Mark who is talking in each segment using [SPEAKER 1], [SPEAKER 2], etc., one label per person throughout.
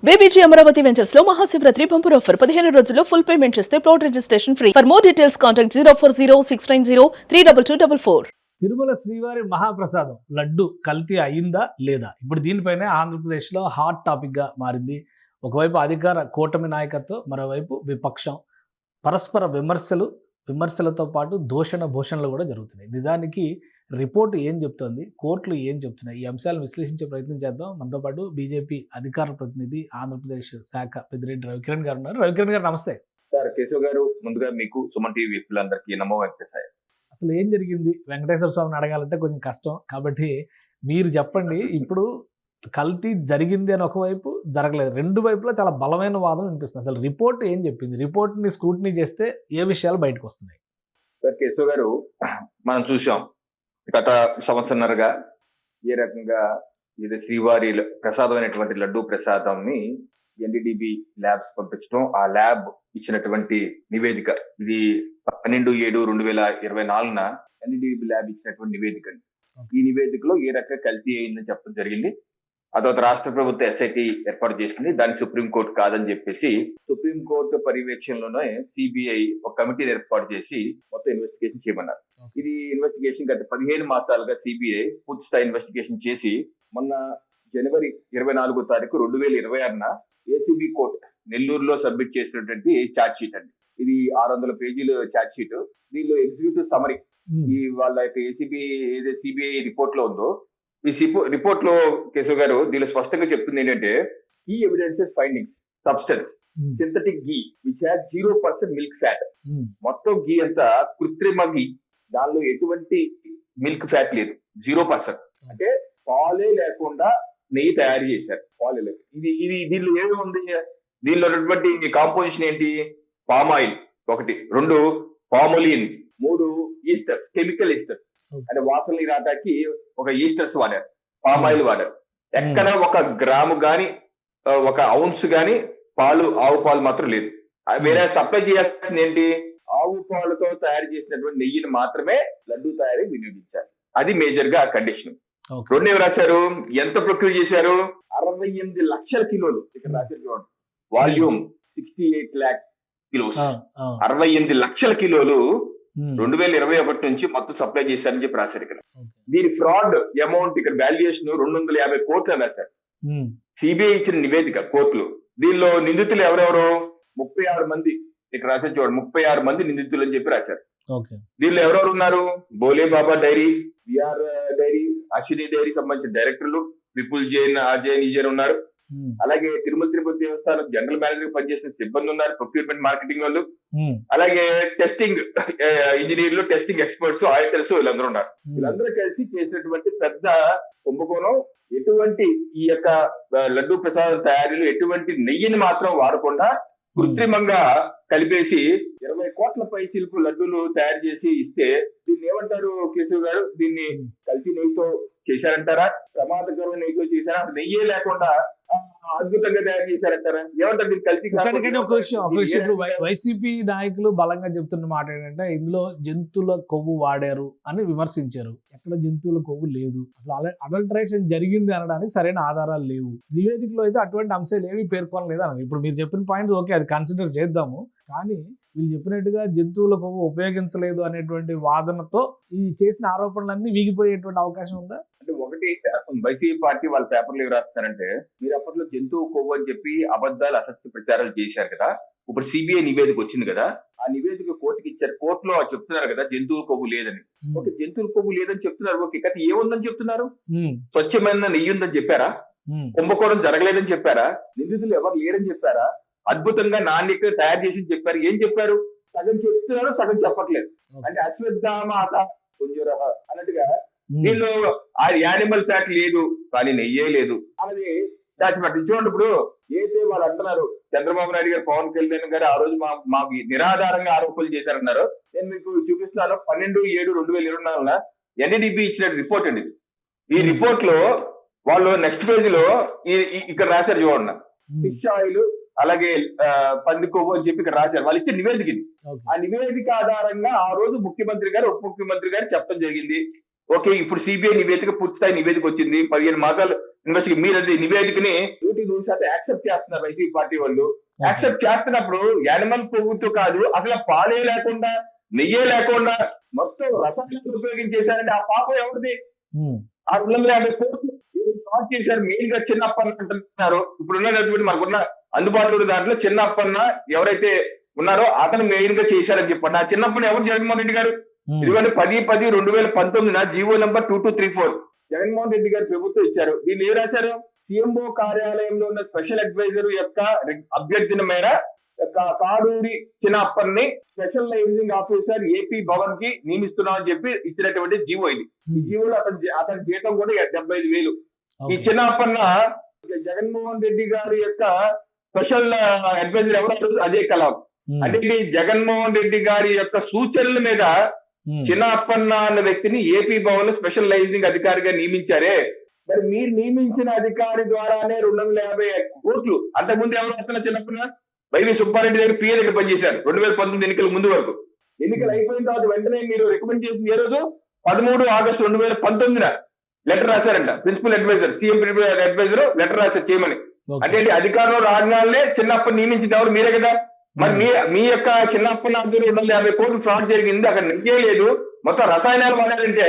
[SPEAKER 1] BBG Amaravati ventures లో Mahashivratri bumper offer 15 రోజుల్లో full payment చేస్తే plot registration free. For more details contact 04069034444.
[SPEAKER 2] Tirumala శ్రీవారి మహాప్రసాదం లడ్డు కల్తీ అయిందా లేదా? ఇప్పుడు దీనిపైనే ఆంధ్రప్రదేశ్లో హాట్ టాపిక్గా మారింది. ఒకవైపు అధికార కూటమి నాయకత్వం, మరోవైపు విపక్షం. పరస్పర విమర్శలతో పాటు దూషణ భూషణలు కూడా జరుగుతున్నాయి. నిజానికి రిపోర్టు ఏం చెప్తోంది, కోర్టులు ఏం చెప్తున్నాయి, ఈ అంశాలను విశ్లేషించే ప్రయత్నం చేద్దాం. మనతో పాటు బీజేపీ అధికార ప్రతినిధి, ఆంధ్రప్రదేశ్ శాఖ పెద్దిరెడ్డి రవికిరణ్ గారు ఉన్నారు. రవికిరణ్ గారు నమస్తే.
[SPEAKER 3] సార్ కేశవ్ గారు, ముందుగా మీకు సుమన్ టీవీ వ్యక్తులందరికీ నమో వెంకటేశాయ.
[SPEAKER 2] అసలు ఏం జరిగింది వెంకటేశ్వర స్వామిని అడగాలంటే కొంచెం కష్టం, కాబట్టి మీరు చెప్పండి. ఇప్పుడు కల్తీ జరిగింది అని ఒకవైపు, జరగలేదు, రెండు వైపులా చాలా బలమైన వాదన వినిపిస్తుంది. అసలు రిపోర్ట్ ఏం చెప్పింది? రిపోర్ట్ని స్క్రూటినీ చేస్తే ఏ విషయాలు బయటకు వస్తున్నాయి?
[SPEAKER 3] సార్ కేశవ్ గారు, మనం చూసాం గత సంవత్సరంన్నరగా ఏ రకంగా ఇది శ్రీవారి ప్రసాదమైనటువంటి లడ్డూ ప్రసాదంని ఎన్డీడీబీ ల్యాబ్స్ పంపించడం, ఆ ల్యాబ్ ఇచ్చినటువంటి నివేదిక, ఇది 12/7/2024 ఎన్డీడీబీ ల్యాబ్ ఇచ్చినటువంటి నివేదిక. ఈ నివేదికలో ఏ రకంగా కల్తీ అయిందని చెప్పడం జరిగింది. ఆ తర్వాత రాష్ట్ర ప్రభుత్వం ఎస్ఐటి ఏర్పాటు చేసింది. దాన్ని సుప్రీంకోర్టు కాదని చెప్పేసి సుప్రీంకోర్టు పర్యవేక్షణలోనే సిబిఐ ఒక కమిటీని ఏర్పాటు చేసి మొత్తం ఇన్వెస్టిగేషన్ చేయమన్నారు. ఇది ఇన్వెస్టిగేషన్ గత 15 మాసాలుగా సిబిఐ పూర్తి స్థాయి ఇన్వెస్టిగేషన్ చేసి మొన్న జనవరి 24 తారీఖు 2026 ఏసీబీ కోర్టు నెల్లూరులో సబ్మిట్ చేసినటువంటి ఛార్జ్ షీట్ అండి. ఇది 600 పేజీల ఛార్జ్ షీట్. దీనిలో ఎగ్జిక్యూటివ్ సమరీ, ఈ వాళ్ళ యొక్క ఏసీబీ ఏదైతే సిబిఐ రిపోర్ట్ లో ఉందో, ఈ రిపోర్ట్ లో కేశవ్ గారు దీనిలో స్పష్టంగా చెప్తుంది ఏంటంటే, key evidences findings substance synthetic ghee which has 0% milk fat. మొత్తం గీ అంతా కృత్రిమ గీ, దానిలో ఎటువంటి మిల్క్ ఫ్యాట్ లేదు, 0%. అంటే పాలే లేకుండా నెయ్యి తయారు చేశారు. పాలే లేదు. ఇది దీనిలో ఏమి ఉంది? దీనిలో ఉన్నటువంటి కాంపోజిషన్ ఏంటి? పామ్ ఆయిల్ 1, 2 పామోలిన్, 3 ఈస్టర్స్, కెమికల్ ఈస్టర్స్, అంటే వాసనలు రాటానికి ఒక ఈస్టర్స్ వాడారు, పామ్ ఆయిల్ వాడారు. ఎక్కడ ఒక గ్రాము గాని, ఒక ఔన్స్ గాని పాలు, ఆవు పాలు మాత్రం లేదు. వేరే సప్లై చేయాల్సింది ఏంటి? ఆవు పాలతో తయారు చేసినటువంటి నెయ్యిని మాత్రమే లడ్డూ తయారీ వినియోగించాలి. అది మేజర్ గా కండిషన్. రెండు ఏమి రాశారు? ఎంత ప్రొక్యూర్ చేశారు? 68 లక్షల కిలోలు. ఇక్కడ రాశారు చూడండి, వాల్యూమ్ 68 lakh kilos, 68 లక్షల కిలోలు 2021 నుంచి మొత్తం సప్లై చేశారని చెప్పి రాశారు. ఇక్కడ దీని ఫ్రాడ్ అమౌంట్, ఇక్కడ వాల్యుయేషన్ 250 కోట్లు అని రాశారు. సిబిఐ ఇచ్చిన నివేదిక కోర్టులు. దీనిలో నిందితులు ఎవరెవరు? 36 మంది. ఇక్కడ రాశారు చూడండి, 36 మంది నిందితులు అని చెప్పి రాశారు. దీనిలో ఎవరెవరు ఉన్నారు? Bhole Baba dairy, VR dairy, Ashwini dairy సంబంధించిన డైరెక్టర్లు, విపుల్ జైన్, అజయ్ నిజర్ ఉన్నారు. అలాగే తిరుమల తిరుపతి దేవస్థానం జనరల్ మేనేజర్ పనిచేసిన సిబ్బంది ఉన్నారు, ప్రొక్యూర్మెంట్ మార్కెటింగ్ వాళ్ళు, అలాగే టెస్టింగ్ ఇంజనీర్లు, టెస్టింగ్ ఎక్స్పర్ట్స్, ఆడిటర్స్, వీళ్ళందరూ ఉన్నారు. వీళ్ళందరూ కలిసి చేసినటువంటి పెద్ద కుంభకోణం. ఎటువంటి ఈ యొక్క లడ్డూ ప్రసాదం తయారీలో ఎటువంటి నెయ్యిని మాత్రం వాడకుండా కృత్రిమంగా కలిపేసి 20 కోట్ల పైసలకు లడ్డూలు తయారు చేసి ఇస్తే దీన్ని ఏమంటారు కేశవ్ గారు? దీన్ని కల్తీ నెయ్యితో చేశారంటారా? ప్రమాదకరమైన నెయ్యితో చేశారా? నెయ్యే లేకుండా అద్భుతంగా తయారు చేశారంటారా? ఏమంటారు దీన్ని కల్తీ?
[SPEAKER 2] ఒక విషయం ఇప్పుడు వైసీపీ నాయకులు బలంగా చెప్తున్న మాట ఏంటంటే, ఇందులో జంతువుల కొవ్వు వాడారు అని విమర్శించారు. ఎక్కడ జంతువుల కొవ్వు లేదు, అసలు అడల్టరేషన్ జరిగింది అనడానికి సరైన ఆధారాలు లేవు. నివేదికలో అయితే అటువంటి అంశాలు ఏవి పేర్కొనలేదు అన్నారు. ఇప్పుడు మీరు చెప్పిన పాయింట్స్ ఓకే, అది కన్సిడర్ చేద్దాము, కానీ వీళ్ళు చెప్పినట్టుగా జంతువుల కొవ్వు ఉపయోగించలేదు అనేటువంటి వాదనతో ఈ చేసిన ఆరోపణలన్నీ వీగిపోయేటువంటి అవకాశం ఉందా?
[SPEAKER 3] అంటే ఒకటి, వైసీపీ పార్టీ వాళ్ళ పేపర్లు ఏమి రాస్తారంటే, మీరు అప్పట్లో జంతువు కొవ్వు అని చెప్పి అబద్ధాలు, అసత్య ప్రచారాలు చేశారు కదా. ఇప్పుడు సిబిఐ నివేదిక వచ్చింది కదా, ఆ నివేదిక కోర్టుకి ఇచ్చారు. కోర్టులో చెప్తున్నారు కదా జంతువు కొవ్వు లేదని. ఓకే, జంతువుల కొవ్వు లేదని చెప్తున్నారు. ఓకే, కానీ ఏముందని చెప్తున్నారు? స్వచ్ఛమైన నెయ్యి ఉందని చెప్పారా? కుంభకోణం జరగలేదని చెప్పారా? నిందితులు ఎవరు లేరని చెప్పారా? అద్భుతంగా నాణ్యత తయారు చేసి చెప్పారు. ఏం చెప్పారు? సగం చెప్తున్నారు, సగం చెప్పట్లేదు. అంటే అశ్వత్థామాత కొంజరహ అన్నట్టుగా దీనిలో ఆ యానిమల్ ఫ్యాట్ లేదు, కానీ నెయ్యే లేదు అనేది దాచిపెట్టి చూడండి. ఇప్పుడు ఏదైతే వాళ్ళు అంటున్నారు, చంద్రబాబు నాయుడు గారు, పవన్ కళ్యాణ్ గారు ఆ రోజు మాకు నిరాధారంగా ఆరోపణలు చేశారన్నారు. నేను మీకు చూపిస్తున్నాను. 12/7/2024 ఎన్డీడీబీ ఇచ్చిన రిపోర్ట్ అండి. ఈ రిపోర్ట్ లో వాళ్ళు నెక్స్ట్ పేజ్ లో ఇక్కడ రాశారు చూడండి, ఫిష్ ఆయిల్ అలాగే పంది కొవ్వు అని చెప్పి ఇక్కడ రాశారు. వాళ్ళు ఇచ్చే నివేదిక. ఆ నివేదిక ఆధారంగా ఆ రోజు ముఖ్యమంత్రి గారు, ఉప ముఖ్యమంత్రి గారు చెప్పడం జరిగింది. ఓకే, ఇప్పుడు సిబిఐ నివేదిక పూర్తి స్థాయి నివేదిక వచ్చింది. 15 మాసాలు మీరు అది నివేదికని 100% యాక్సెప్ట్ చేస్తున్నారు వైసీపీ పార్టీ వాళ్ళు. యాక్సెప్ట్ చేస్తున్నప్పుడు యానిమల్ కొవ్వుతో కాదు, అసలు పాలే లేకుండా నెయ్యే లేకుండా మొత్తం రసాయనాలు ఉపయోగించేశారంటే ఆ పాపం ఎవరిది? ఆ 250 కోట్లు స్టార్ట్ చేశారు. మెయిన్ గా చిన్నప్పన్న అంటున్నారు. ఇప్పుడు ఉన్నటువంటి మనకున్న అందుబాటులో దాంట్లో చిన్నప్పన్న ఎవరైతే ఉన్నారో అతను మెయిన్ గా చేశారని చెప్పండి. ఆ చిన్నప్పన్న ఎవరు? జగన్మోహన్ రెడ్డి గారు. ఇదిగోండి 10/10/2019 జీవో నెంబర్ 2234 జగన్మోహన్ రెడ్డి గారు ప్రభుత్వం ఇచ్చారు. దీన్ని ఏం రాశారు? సీఎంఓ కార్యాలయంలో ఉన్న స్పెషల్ అడ్వైజర్ యొక్క అభ్యర్థన మేర కాడూరి చిన్నప్పని స్పెషలైజింగ్ ఆఫీసర్ ఏపీ భవన్ కి నియమిస్తున్నామని చెప్పి ఇచ్చినటువంటి జీవో ఇది. ఈ జీవోలో అతని జీతం కూడా 75,000. ఈ చిన్నప్పన్న జగన్మోహన్ రెడ్డి గారి యొక్క స్పెషల్ అడ్వైజర్ ఎవరు? అజయ్ కలాం. అంటే జగన్మోహన్ రెడ్డి గారి యొక్క సూచనల మీద చిన్నప్పన్న అన్న వ్యక్తిని ఏపీ భవన్ స్పెషలైజింగ్ అధికారిగా నియమించారే. మరి మీరు నియమించిన అధికారి ద్వారానే 250 కోట్లు. అంతకుముందు ఎవరు వస్తున్నా? చిన్నప్పన్న వైవి సుబ్బారెడ్డి దగ్గర పిఏ దగ్గర పనిచేశారు 2019 ఎన్నికల ముందు వరకు. ఎన్నికలు అయిపోయిన తర్వాత వెంటనే మీరు రికమెండ్ చేసింది ఏ రోజు? 13 ఆగస్టు 2019 లెటర్ రాశారంట. Principal adviser, CM principal adviser letter రాశారు చేయమని. అంటే అధికారంలో రాగానే చిన్నప్పని నియమించింది ఎవరు? మీరే కదా. మరి మీ యొక్క చిన్నప్పటి నుంచి 250 కోట్లు ఫ్రాడ్ జరిగింది, అక్కడ నిజేయలేదు, మొత్తం రసాయనాలు వాడారంటే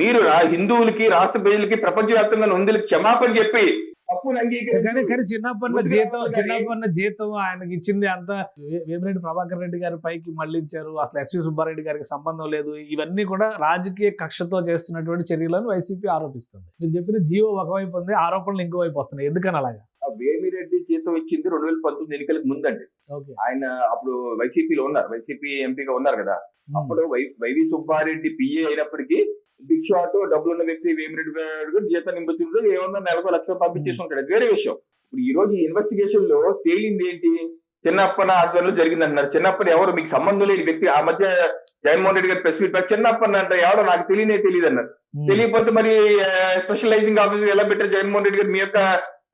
[SPEAKER 3] మీరు హిందువులకి, రాష్ట్ర ప్రజలకి, ప్రపంచవ్యాప్తంగా హిందువులకి క్షమాపణ చెప్పి తప్పును
[SPEAKER 2] కానీ చిన్నప్పన్న జీతం ఆయనకి ఇచ్చింది అంతా వేమిరెడ్డి ప్రభాకర్ రెడ్డి గారి పైకి మళ్లించారు. అసలు ఎస్వి సుబ్బారెడ్డి గారికి సంబంధం లేదు. ఇవన్నీ కూడా రాజకీయ కక్షతో చేస్తున్నటువంటి చర్యలను వైసీపీ ఆరోపిస్తుంది. మీరు చెప్పిన జీవో ఒకవైపు ఉంది, ఆరోపణలు ఇంకోవైపు వస్తున్నాయి. ఎందుకని అలాగా?
[SPEAKER 3] వేమిరెడ్డి జీతం ఇచ్చింది 2019 ఎన్నికలకు ముందండి. ఆయన అప్పుడు వైసీపీలో ఉన్నారు, వైసీపీ ఎంపీగా ఉన్నారు కదా. అప్పుడు వైవి సుబ్బారెడ్డి పిఏ అయినప్పటికీ బిగ్ షాట్ డబ్బులు ఉన్న వ్యక్తి వేమిరెడ్డి గారు జీతం నింపుతుంటే ఏమన్నా నెలకు 1,00,000 పంపించేసి ఉంటాడు. అది వేరే విషయం. ఇప్పుడు ఈ రోజు ఈ ఇన్వెస్టిగేషన్ లో తేలింది ఏంటి? చిన్నప్పన ఆధ్వర్యంలో జరిగింది అంటున్నారు. చిన్నప్పని ఎవరు? మీకు సంబంధం లేని వ్యక్తి. ఆ మధ్య జగన్మోహన్ రెడ్డి గారు ప్రెస్ మీట్ చిన్నప్పని అంటే ఎవడో నాకు తెలియదు అన్నారు. తెలియకపోతే మరి స్పెషలైజింగ్ ఆఫీసర్ ఎలా పెట్టారు జగన్మోహన్ రెడ్డి గారు మీ యొక్క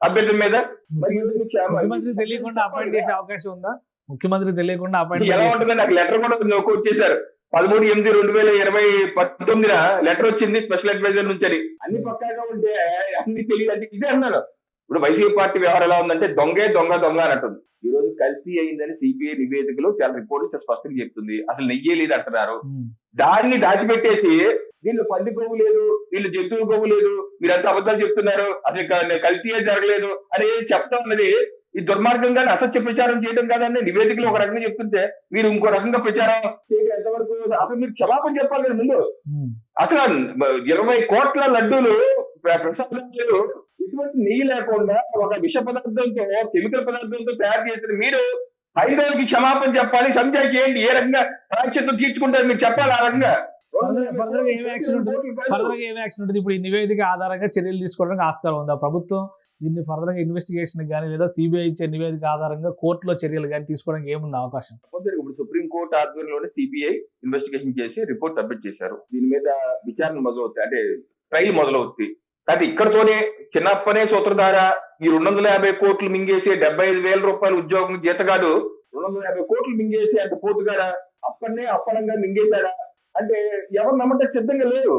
[SPEAKER 3] అభ్యర్థుల మీద?
[SPEAKER 2] ముఖ్యమంత్రి తెలియకుండా అపాయింట్ చేసే అవకాశం ఉందా? ముఖ్యమంత్రి తెలియకుండా అపాయింట్
[SPEAKER 3] ఎలా ఉంటుంది? నాకు లెటర్ కూడా కోట్ చేశారు. 13/8/2019 లెటర్ వచ్చింది స్పెషల్ అడ్వైజర్ నుంచి అని. అన్ని పక్కాగా ఉంటే అన్ని తెలియదు అంటే ఇదే అన్నారు. ఇప్పుడు వైసీపీ పార్టీ వ్యవహారం ఎలా ఉందంటే దొంగ అని అంటుంది. ఈ రోజు కల్తీ అయిందని సిబిఐ నివేదికలో చాలా రిపోర్ట్లు స్పష్టంగా చెప్తుంది. అసలు నెయ్యే లేదు అంటున్నారు. దాన్ని దాచిపెట్టేసి వీళ్ళు పంది కొవ్వు లేదు, వీళ్ళు జంతువుల కొవ్వు లేదు, మీరంతా అబద్ధాలు చెప్తున్నారు, అసలు కల్తీయే జరగలేదు అని చెప్తా ఉన్నది ఈ దుర్మార్గంగా అసత్య ప్రచారం చేయడం కాదండి. నివేదికలు ఒక రకంగా చెప్తుంటే మీరు ఇంకో రకంగా ప్రచారం చేయడం ఎంతవరకు? అసలు మీరు క్షమాపణ చెప్పాలి కదా ముందు. అసలు 20 కోట్ల లడ్డూలు ప్రసాదాలు ఎటువంటి నెయ్యి లేకుండా ఒక విష పదార్థంతో, కెమికల్ పదార్థంతో తయారు చేసిన మీరు హైదరాబాద్కి క్షమాపణ చెప్పాలి, సంజయ్ చేయండి. ఏ రకంగా ప్రాయశ్చిత్తం తీర్చుకుంటారు మీరు చెప్పాలి. ఆ రకంగా
[SPEAKER 2] ఏం యాక్షన్ ఉంటుంది? ఇప్పుడు ఈ నివేదిక ఆధారంగా చర్యలు తీసుకోవడానికి ఆస్కారం ఉందా? ప్రభుత్వం దీన్ని ఫర్దర్ గా ఇన్వెస్టిగేషన్ కానీ లేదా సిబిఐ ఇచ్చే నివేదిక ఆధారంగా కోర్టులో చర్యలు కానీ తీసుకోవడానికి ఏముంది అవకాశం?
[SPEAKER 3] ఇప్పుడు సుప్రీంకోర్టు ఆధ్వర్యంలోనే సిబిఐ ఇన్వెస్టిగేషన్ చేసి రిపోర్ట్ సబ్మిట్ చేశారు. దీని మీద విచారణ మొదలవుతాయి, అంటే ట్రయల్ మొదలవుతుంది. కానీ ఇక్కడతోనే చిన్నప్పనే సూత్రధార ఈ 250 కోట్లు మింగేసి 75,000 రూపాయల ఉద్యోగం జీతగాడు 250 కోట్లు మింగేసి అంత పోటుగారా అప్పనే అప్పనంగా మింగేశారా అంటే ఎవరు నమ్మటం సిద్ధంగా లేరు.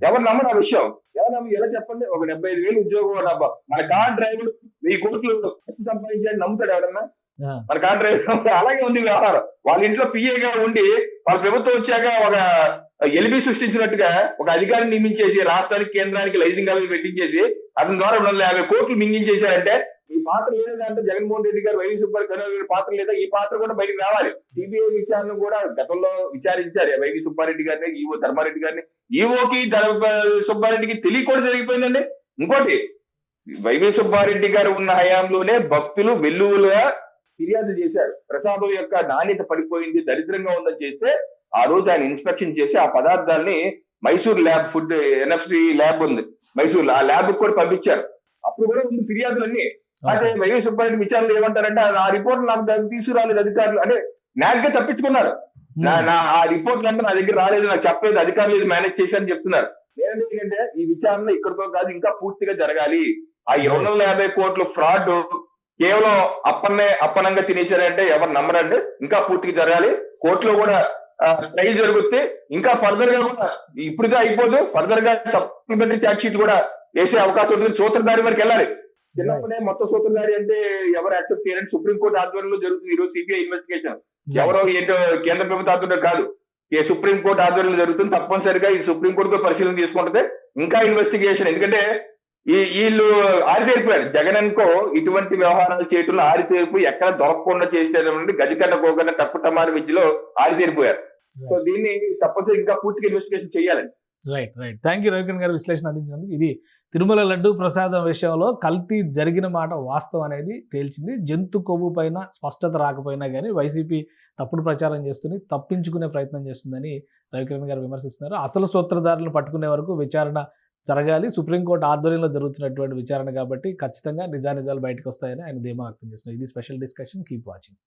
[SPEAKER 3] ఎవరు నమ్మరు ఆ విషయం. ఎవరు నమ్మ ఎలా చెప్పండి? ఒక 75,000 ఉద్యోగం మన కార్ డ్రైవర్ 1000 కోట్లు సంపాదించాలని నమ్ముతాడు ఎవరన్నా? మన కార్ డ్రైవర్ అలాగే ఉంది వ్యవహారం. వాళ్ళ ఇంట్లో పిఏగా ఉండి వాళ్ళ ప్రభుత్వం వచ్చాక ఒక ఎలిబి సృష్టించినట్టుగా ఒక అధికారిని నియమించేసి రాష్ట్రానికి, కేంద్రానికి లైజింగ్ అవి పెట్టించేసి అతని ద్వారా 250 కోట్లు మింగించేశారంటే ఈ పాత్ర లేదంటే జగన్మోహన్ రెడ్డి గారు, వైవి సుబ్బారెడ్డి పాత్ర లేదా? ఈ పాత్ర కూడా బయటకు రావాలి. సిబిఐ విచారణ కూడా గతంలో విచారించారు వైవి సుబ్బారెడ్డి గారిని, ఈవో ధర్మారెడ్డి గారిని. ఈవోకి సుబ్బారెడ్డికి తెలియకుండా జరిగిపోయిందండి. ఇంకోటి, వైవి సుబ్బారెడ్డి గారు ఉన్న హయాంలోనే భక్తులు వెల్లువలుగా ఫిర్యాదు చేశారు. ప్రసాదం యొక్క నాణ్యత పడిపోయింది, దరిద్రంగా ఉందని చేస్తే ఆ రోజు ఆయన ఇన్స్పెక్షన్ చేసి ఆ పదార్థాలని Mysore lab, food NFC lab ఉంది మైసూర్, ఆ ల్యాబ్ కూడా పంపించారు. అప్పుడు కూడా ఉంది ఫిర్యాదులన్నీ. అయితే వైవి సుబ్బారెడ్డి విచారణలు ఏమంటారంటే ఆ రిపోర్ట్ నాకు తీసుకురాలేదు అధికారులు, అంటే న్యాక్ గా తప్పించుకున్నారు. ఆ రిపోర్ట్లు అంటే నా దగ్గర రాలేదు, నాకు చెప్పలేదు, అధికారులు మేనేజ్ చేశారని చెప్తున్నారు. ఏంటంటే ఈ విచారణ ఇక్కడితో కాదు, ఇంకా పూర్తిగా జరగాలి. ఆ 250 కోట్ల ఫ్రాడ్ కేవలం అప్పనంగా తినేశారంటే ఎవరు నమ్మరంటే ఇంకా పూర్తిగా జరగాలి. కోర్టులో కూడా ట్రయల్ జరుగుతే ఇంకా ఫర్దర్ గా కూడా ఇప్పుడుగా అయిపోదు, ఫర్దర్ గా సప్లిమెంటరీ ఛార్జ్ షీట్ కూడా వేసే అవకాశం ఉంటుంది. సూత్రధారి వరకు వెళ్ళాలి. చిన్నప్పుడే మొత్తం సూత్రధారి అంటే ఎవరు యాక్సెప్ట్ చేయాలని సుప్రీంకోర్టు ఆధ్వర్యంలో జరుగుతుంది ఈరోజు సిబిఐ ఇన్వెస్టిగేషన్. ఎవరో ఏంటో కేంద్ర ప్రభుత్వ ఆధ్వర్యంలో కాదు, సుప్రీంకోర్టు ఆధ్వర్యంలో జరుగుతుంది. తప్పనిసరిగా ఇది సుప్రీంకోర్టు పరిశీలన తీసుకుంటే ఇంకా ఇన్వెస్టిగేషన్. ఎందుకంటే వీళ్ళు ఆరితేరిపోయారు. జగన్ అనుకో ఇటువంటి వ్యవహారాలు చేయటంలో ఆరితేరిపు ఎక్కడ దొరకకుండా చేసేటటువంటి గజకన్న గోగన్న టప్పుటమారి విద్యలో ఆరితేరిపోయారు. సో దీన్ని తప్పనిసరి ఇంకా పూర్తిగా ఇన్వెస్టిగేషన్ చేయాలండి.
[SPEAKER 2] రైట్. థ్యాంక్ యూ రవికిరణ్ గారు విశ్లేషణ అందించినందుకు. ఇది తిరుమల లడ్డు ప్రసాదం విషయంలో కల్తీ జరిగిన మాట వాస్తవం అనేది తేల్చింది. జంతు కొవ్వు పైన స్పష్టత రాకపోయినా కానీ వైసీపీ తప్పుడు ప్రచారం చేస్తుంది, తప్పించుకునే ప్రయత్నం చేస్తుందని రవికిరణ్ గారు విమర్శిస్తున్నారు. అసలు సూత్రధారులను పట్టుకునే వరకు విచారణ జరగాలి. సుప్రీంకోర్టు ఆధ్వర్యంలో జరుగుతున్నటువంటి విచారణ కాబట్టి ఖచ్చితంగా నిజానిజాలు బయటకు వస్తాయని ఆయన ధీమా వ్యక్తం చేస్తున్నారు. ఇది స్పెషల్ డిస్కషన్. Keep watching.